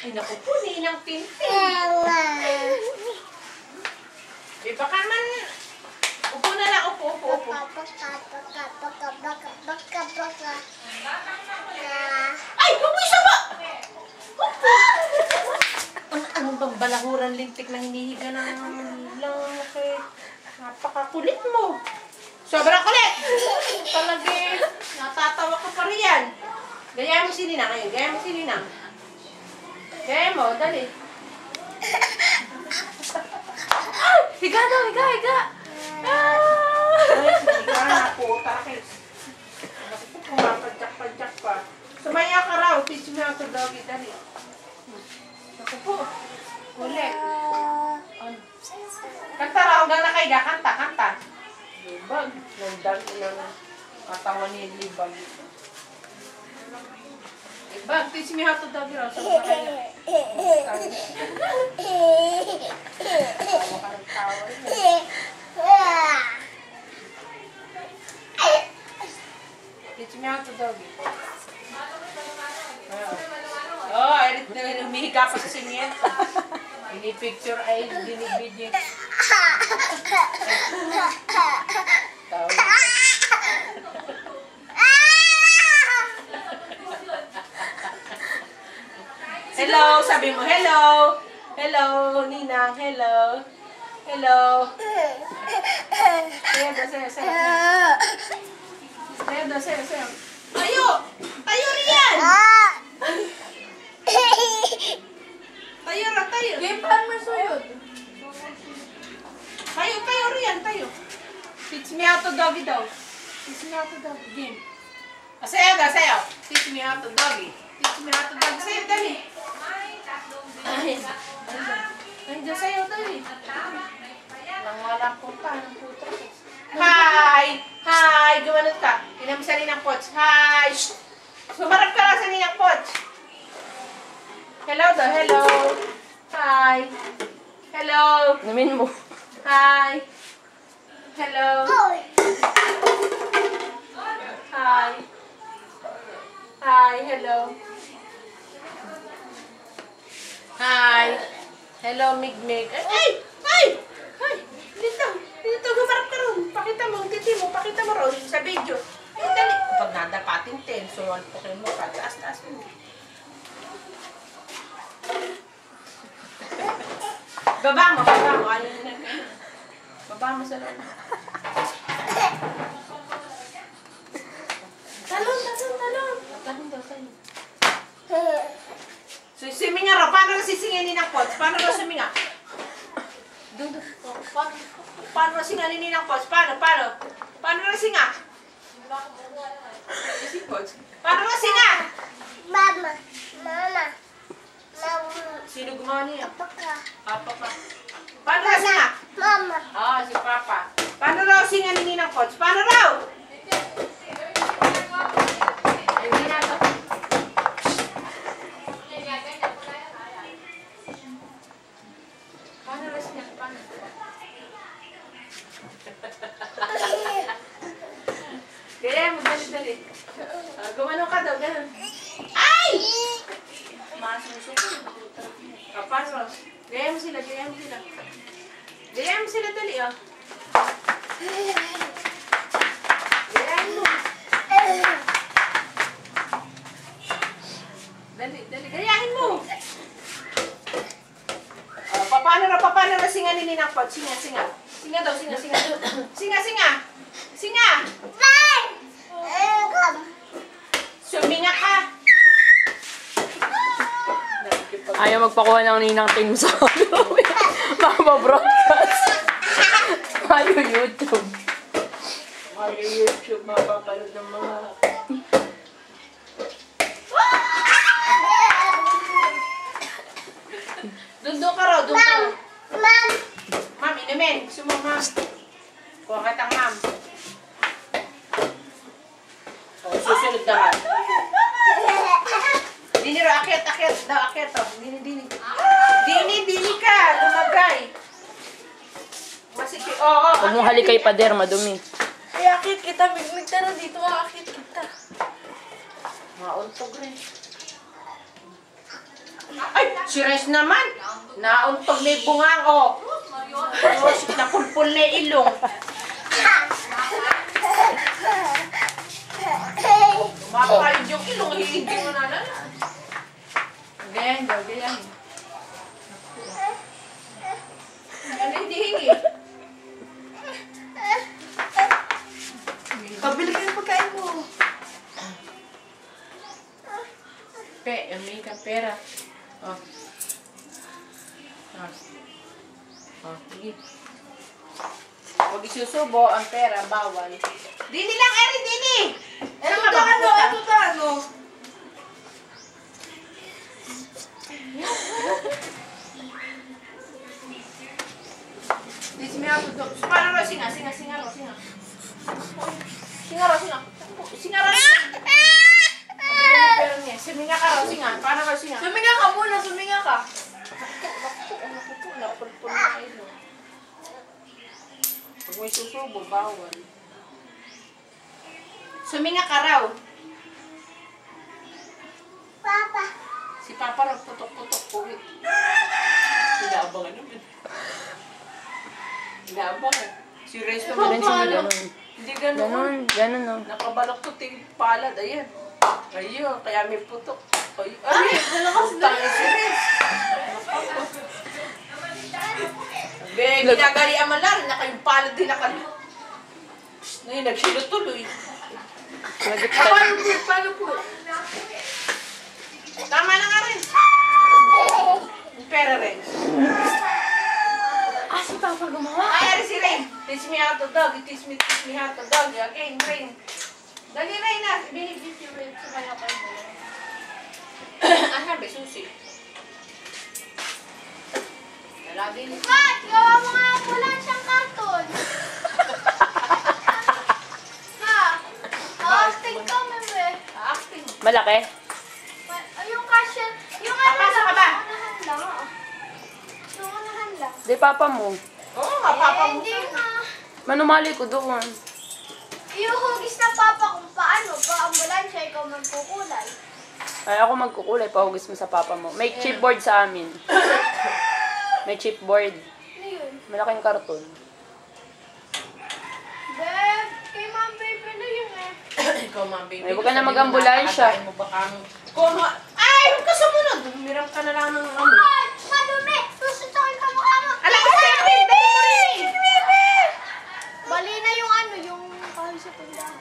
Ay, naku po, Ninang Tintin. Eh, baka man... Upo na lang, upo. Ay, isa ba? Upo! Ano bang balahuran lintik na hinihiga ng lang kay... Napakakulit mo. Sobrang kulit! Talaga, natatawa ka pa riyan. Gaya mo si Ninang ngayon, gaya mo si Ninang. Gaya mo, dali. Higa daw, higa. Higa na po, takis. Naku po, pumapadyak-padyak pa. Sumaya ka raw, teach me how to doggy, dali. Naku po, kulit. Kanta raw, hanggang nakaiga, kanta. Libag, nandang ng katawan ni Libag. Libag, teach me how to doggy raw, sa mga kaya. Tawa ka ng tawa. Teach me how to doggy. Oh, ay humihiga pa sa singit. Ini-picture ay dinibidyo. Tawa. Hello, sabi mo hello. Hello, Ninang, hello. Hello. Sayo. Tayo riyan. Tayo. Game pan mo suyod. Tayo riyan. Teach me how to doggy daw. Game. Sayo. Teach me how to doggy. Sayo, dali. Nandiyan sa'yo, dali. Nang walang punta, ng puto. Hi! Gumanot ka. Tinam sa Ninang Poch. Hi! Sumarap ka lang sa Ninang Poch. Hello daw, hello. Hi! Hello! Namin mo. Hi! Hello! Hi, hello. Hi! Hello, Mig. Ay! Dito, gumarap ka ron. Pakita mo, ang titi mo, pakita mo ron sa video. Ay, dali. Pag nadapatin, tenso, alpukin mo pa. Taas mo. Baba mo. Ayaw na. Baba mo sa loob. Talon. Talon daw sa'yo. So, siminga raw. Paano na sisingin ng Pots? Paano na suminga? Doon. Paano na singanin ng Pots? Paano na singa? Si Pots. Paano na singa? Mama. Sino gumawa niya? Papa. Papa. Paano na singa? Mama. Si Papa. Paano raw singanin ng Pots? Paano raw? Hindi na to. Paano raw singa? Paano? Gaya mo, dali. Gumano ka daw, ganun. Ay! Masusunod. Paano? Gaya mo sila. Gaya mo sila, dali, oh. Gaya mo. Dali, gayahin mo. Paano na singanin ni ng Pot? Singa. Singa daw. Singa. Suminga ka. Ayaw magpakuha ng Ninang Ting sa mababroadcast. Mario YouTube. Mapapanood ng mga... Doon ka raw. Ma'am, inumin. Gusto mo, ma'am? Kuha kitang ma'am. Susunod naman. Dini raw, akyat daw, Dini ka, lumagay. Masiki, oo. Huwag mong halikay pader, madumi. Ay, akit kita. Biglig na dito. Akit kita. Mauntog rin. Ay! Si Res naman, nauntog na yung bungang, oh. Tapos, napulpul na yung ilong. Mapayod yung ilong, hindi mo na lang. Ganyan, ganyan. Yan, hindi hingi. Pabili ka ng pagkain mo. May kang pera. Oh. Oh. Oh, sige. Huwag isusubo ang pera, bawal. Dini lang, Erin, Dini! Ito ka ano? Ito ka ano? Dini, may ako doon. Parang ro, singa, singa, singa ro, singa. Singa ro, singa. Singa ro, singa. Pero niya, suminga ka ro, singa. Parang ro, singa. Suminga ka muna, suminga ka. Ano ko po, napulpul na ilo. Pag may susubo, bawal. Suminga ka raw. Papa. Si Papa raw putok-putok uwi. Inaabangan naman. Inaabangan. Si Rez naman. Ganun sila, ganun. Hindi ganun. Ganun, ganun, no. Nakabalok to ting palad. Ayan. Ayun, kaya may putok. Ay, putang si Rez. Be, ginagari ang malar. Yung palad din nakali. Ngayon, nagsilot tuloy. Paano po? Tama na nga rin. Pera rin. Ah, si Papa gumawa. Ay, si Rain. Teach me how to dog. Teach me how to dog. Again, Rain. Dali, Rain na. Binibit yung Rain. Sumaya kayo mo. Ah, sabi, susi. Lagi ni... Kat, gawa mo nga wala siyang karton. Ha? Acting ka, meme. Acting. Malaki? Yung cashier, yung Papasok ka ba? unahan lang, oo. Yung unahan lang. Di papa mo. Oo, mapapa mo. Hindi nga. Manumali ko doon. Iuhugis na papa kung paano, pa-ambulansya, ikaw magkukulay. Ay, ako magkukulay, pahugis mo sa papa mo. May chipboard sa amin. May chipboard. Ano yun? Malaking karton. Beb, kay Ma'am Baby na yun eh. Ikaw, ma'am, baby. Ay, huwag ka na mag-ambulansya. Nakakatayin mo ba kang... Ay, huwag ka sumunod. Humiram ka na lang ng ano. Ay, madumi! Susuntokin ka mukha mo! Alam ka, Sir, dali mo rin. Bali na yung ano, yung kahoy sa tindahan.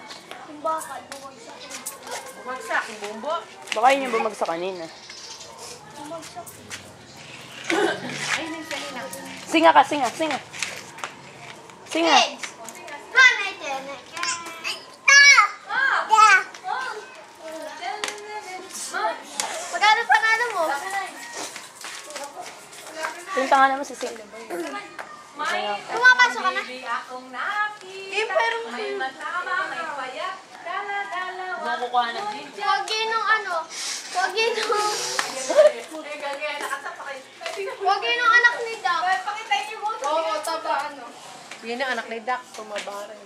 Yung bakal, bumagsak. Bumagsak, yung bumbo. Baka yun yung bumagsak kanina. Bumagsak. Ay, nagsalin na. Singa ka, singa, singa. Singa. Kids! Hanay, tenay. Yeah. Magkano panalo mo? Pinta nga naman si Singa. Pumapasok ka na? Eh, pero Nakukuha na din. Huwag yun nung ano. Huwag yun nung... Huwag yun nung anak ni Doc. oo, taba ano. Yan ang anak ni Doc, tumaba rin.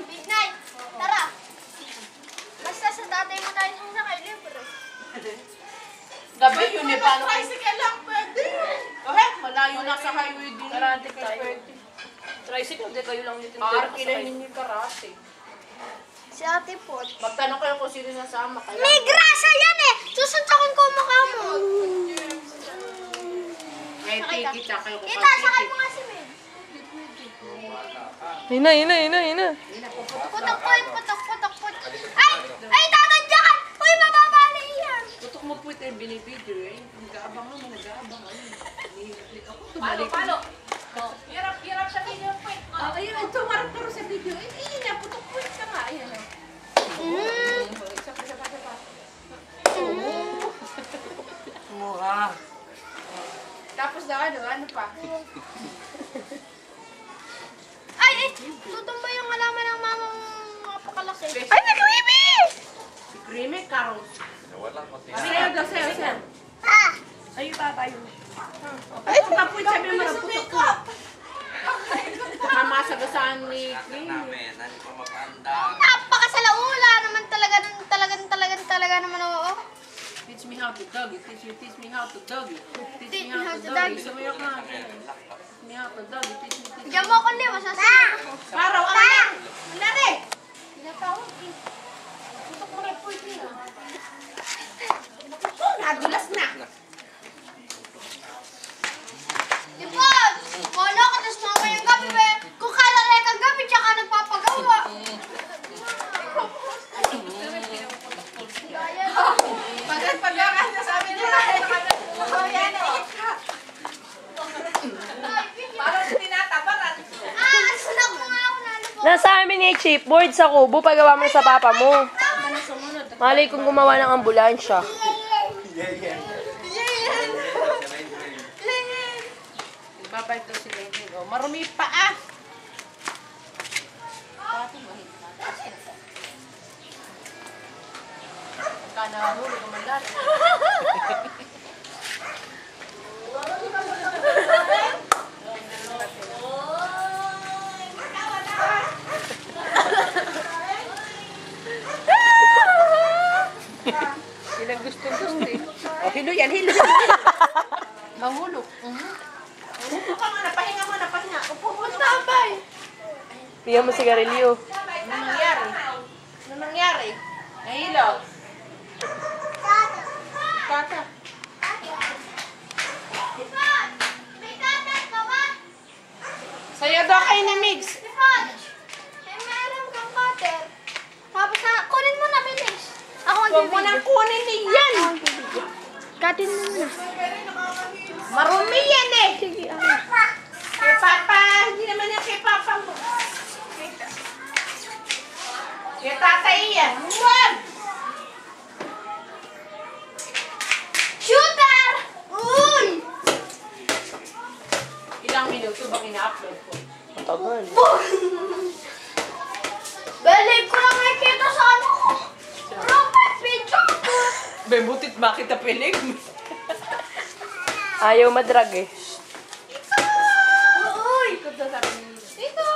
Midnight. Tara. Basta sa tatay mo tayo sasakay, libre. Gabi yun eh, paano? Tricycle lang pwede. Okay, malayo na sa highway din. Karate tayo. Pwede. Tricycle, di kayo lang yung Kilahin niyo yung karate. Si Ate Pot. Magtanong kayo kung sino nasama kayo. May grasa yan eh! Susuntokin ko ang mukha mo. May ticket siya kayo kung Kita, sakay mo nga si Meg. Hina, hina, hina, hina. Putok, putok, putok, putok. Ay! Ay, tatadyakan! Uy, mababali yan! Tutok mo po ito yung binibidyo eh. Nag-aabang mo, nag-aabang mo. Ako, tumalik. Palo, Hirap sa video po. Ayun, ito, marap ka rin sa video. Ayun na, putok po ka nga. Ayan na. Mukha. Tapos na ano pa? Ay, ay! Tutumba yung halaman ng mamang napakalaki. Ay, nag-creamy! Si Creamy, Carol. Sayo daw, sayo. Ah! Ay, tatayo. Ay, tapoy, sabi mo na putok ko. Mamasagasaan ni Creamy. how to doggy. Teach me how to doggy. Teach me how to doggy. Sumayak na. Teach me how to doggy. Teach me. Diyan mo ako hindi, masasabi ko. Paraw, ang anak! Nari! Tinatawag eh. Tutok mo na po ito na. Oh, nadulas na. Ipod! Wala ka, tas mamayang gabi be. Kung kalalay kang gabi, tsaka nagpapagawa. Pagkat na sabi niya. Parang tinataparan. Sunog mo nga ako lalo po. Nasa amin ni chipboard sa kubo, pagawa mo sa papa mo. Malay kong gumawa ng ambulansya. Babay to si Lenny. Oh, marumi pa ah. Pagka nahulog ang mandari. Sila gusto eh. Oh, hilo yan, hilo. Mahulog. Upo ka nga, napahinga mo, napahinga. Upo mo, tambay. Bigyan mo sigarilyo. Ano nangyari? Ano nangyari? Nahilo. Tata. Ipod! May tatat ka ba? Sa'yo daw kayo ni Migs. Ipod! May meron kang cutter. Tapos na, kunin mo na, bilis. Ako Huwag mo nang kunin yan. Katin mo na. Marumi yan eh. Sige, Kay Papa, hindi naman yan kay Papa mo. Kay Tatay yan. Huwag! Shooter! Uy! Ilang minuto bang ina-upload ko? Tagal. Balik ko lang nakikita sa ano ko. Robert video ko. Bebutit bakit na pilig? Ayaw madrag eh. Uy! Ikot na sabi ni Dito!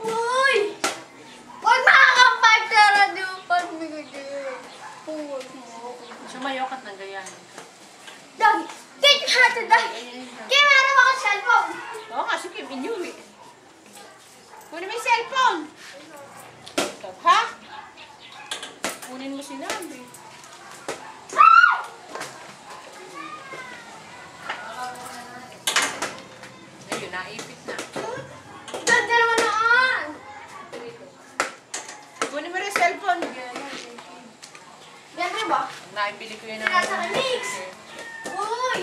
Uy! Huwag makakapagtara doon pag bigay. Huwag mo. Sumayo ka't ng ganyan. Dog! Teach me how to dog! Kaya meron ako cellphone. Oo nga, sige, inyumi. Kunin mo yung cellphone. Ha? Kunin mo sinabi. Ayun, naipit na. Ganda naman noon. Kunin mo rin yung cellphone. Yan rin ba? Naibili ko yun ng... Nasa mix. Uy!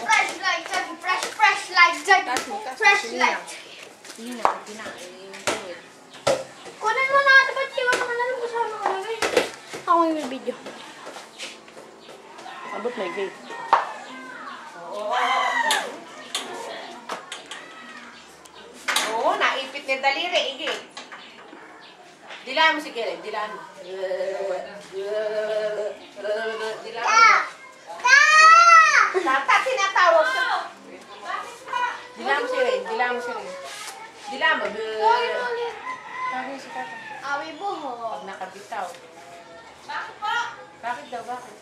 Fresh light, Jackie. Fresh light, Jackie. Fresh light. Hindi na, kinain. Kunin mo na ito. Ba't iwan naman alam ko saan ako lagay? Ako yung video. Abot may gate. Oo, naipit ni daliri. Igi. Dilaan mo si Kellen. Dilaan mo. Dilaan mo. Tata, tinatawag ka. Dilaan mo si Ren. Dilaan mo si Ren. Dilaan mo. Kunin mo ulit. Tawag si Tata. Awi buho. Pag nakabitaw. Bakit po? Bakit daw? Bakit?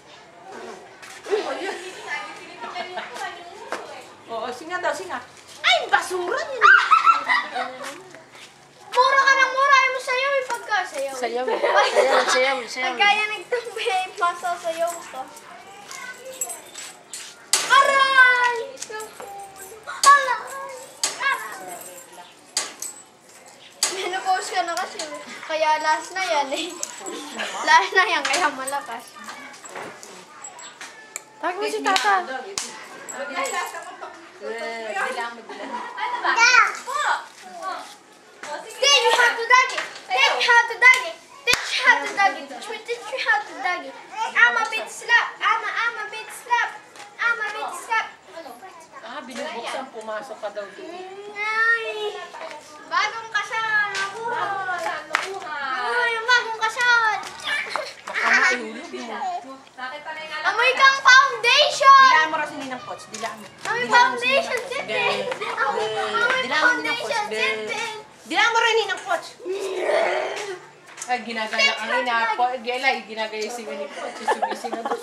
Oo, singa daw, singa. Ay, basura niya. Mura ka ng mura. Ayaw mo sayaw eh pagkasayaw. Sayaw. Pagka yan nagtambi ay masasayaw ka. Aray! Aray! Menopause ka na kasi. Kaya last na yan eh. Last na yan, kaya malakas. Tawag mo si Tata. Dilaan mo, dilaan. Teach me how to dog it. Teach me how to dog it. Teach me how to dog it. Teach me how to dog it. I'm a bit slap. I'm a bit slap. I'm a bit slap. Ah, binubuksan, pumasok ka daw doon. Ay, bagong kasal. Ay, bagong kasal. Baka maihulog mo. Amoy kang foundation. pots. Dilaan mo. Mami, foundation, sitin. Mami, Dilaan mo ng pots. foundation, sitin. Dilaan mo rin ng pots. Ay, ginagaya ka rin na po. Gelay, ginagaya si ni pots. Sumising na doon.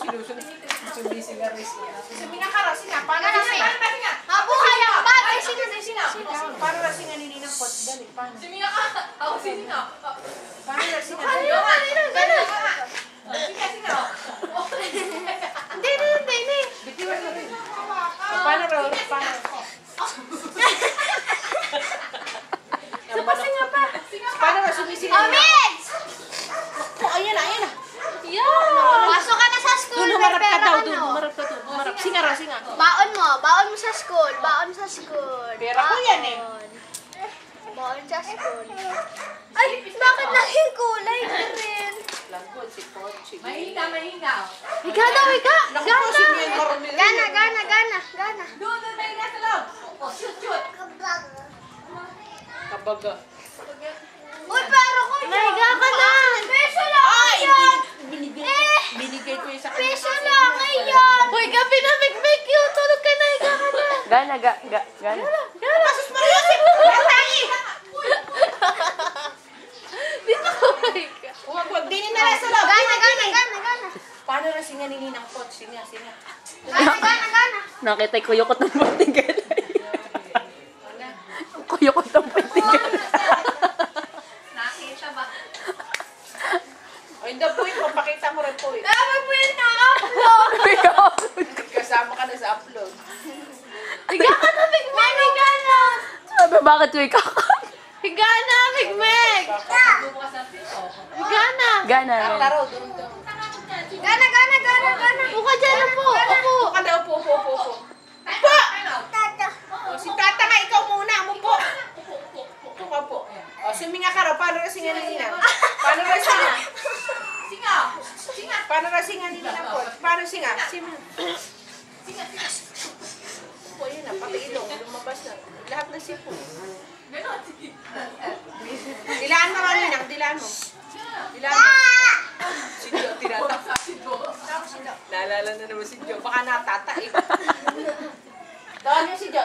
Sumising na rin siya. Suminga ka rin. Singa. Paano na singa? Mabuhay ang bagay. Sige, Paano na singa ni ng pots? Dali, paano? Siminga ka. Ako sininga. Paano na singa? Hindi. Bitiwan mo rin. Paano rin? Paano? Singa pa. Paano na sumising na? Omid! Oh, ayan na. Pasok ka na sa school. Doon, may humarap ka pera daw. ka, Doon, no? humarap ka doon. Humarap. Singa ra, singa. Baon mo sa school. Pera ko yan eh. Baon sa school. Ay, bakit naging kulay green? Langkod, si Pochi. Mahinga. Higa daw, higa. Naku po, si Mian marumi. Gana. Doon, mahinga sa loob. Oh, shoot. Kabaga. Uy, pero ko yan. Nahiga ka na. Peso lang Ay! yan. Binigay ko yung sa kanya. Peso lang yan. Uy, gabi na, make you. Tulog ka na, higa ka na. Gana. Pasus mo rin! Natangi! Dito ko higa. Huwag. Dinin na lang sa loob. Gana. Paano na singa ni Ninang Pot? Singa. Gana. Nakita ko kuyukot ng patinggan. Kuyukot ng patinggan. Nakita ba? O, hindi po yun. Papakita mo rin po yun. Dapat mo yun na-upload. Kasama ka na sa upload. Higa ka na, Bigmeg. Higa na. Sabi, bakit may kakan? Higa na, Bigmeg. Bukas ang pito. Higa na. Gana. Taro, doon. Gana. Uka dyan, upo. Upo ka daw, upo. O, si Tata nga, ikaw muna. Umupo. Upo ka po. O, suminga ka raw. Paano na singa ni Ninang? Paano na singa? Singa. Paano na singa ni Ninang Pot? Paano singa? Singa. Upo, yun na. Pati ilong. Lumabas na. Lahat ng sipo. Ganon. Dilaan mo nga, Ninang. Dilaan mo. Dilaan mo. Si Jo, tinatap. Naalala na naman si Jo. Baka natataib. Tawag niyo si Jo.